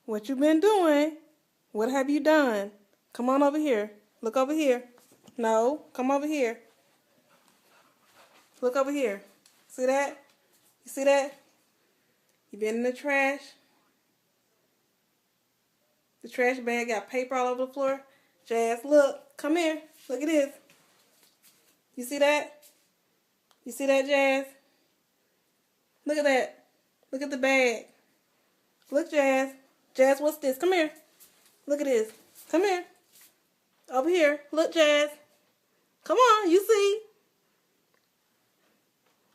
What you been doing? What have you done? Come on over here. Look over here. No, come over here. Look over here. See that? You see that? You been in the trash? The trash bag got paper all over the floor. Jazz, look. Come here. Look at this. You see that? You see that, Jazz? Look at that. Look at the bag. Look, Jazz. Jazz, what's this? Come here. Look at this. Come here. Over here. Look, Jazz. Come on. You see?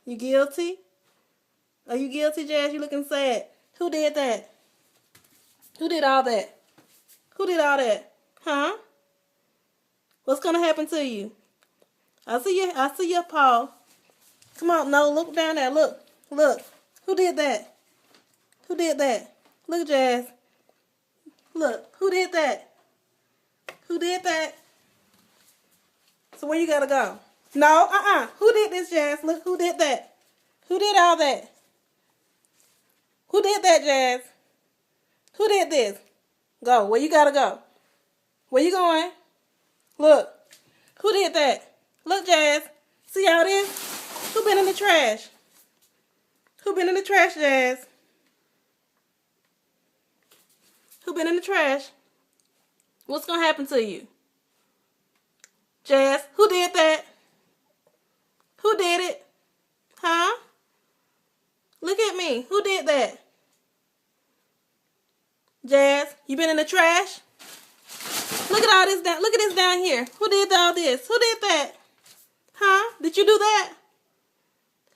You guilty? Are you guilty, Jazz? You looking sad. Who did that? Who did all that? Who did all that? Huh? What's gonna happen to you? I see your paw. Come on, no, look down there. Look. Look. Who did that? Who did that? Look, Jazz. Look. Who did that? Who did that? So where you gotta go? No, Who did this, Jazz? Look, who did that? Who did all that? Who did that, Jazz? Who did this? Go. Where you gotta go? Where you going? Look. Who did that? Look, Jazz. See all this? Who been in the trash? Who been in the trash, Jazz? Who been in the trash? What's gonna happen to you? Jazz, who did that? Who did it? Huh? Look at me. Who did that? Jazz, you been in the trash? Look at all this down. Look at this down here. Who did all this? Who did that? Huh? Did you do that?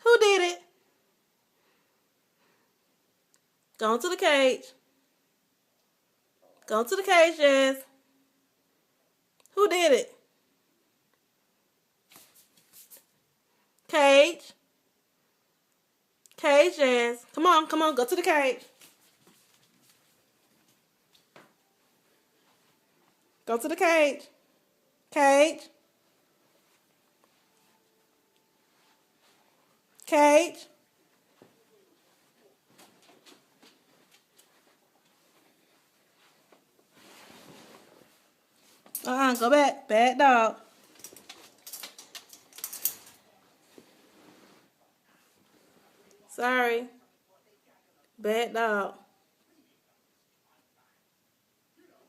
Who did it? Go into the cage. Go into the cage, Jazz. Who did it? Cage. Cage, Jazz. Come on, go to the cage. Go to the cage. Cage. Cage. Go back. Bad dog. Sorry. Bad dog.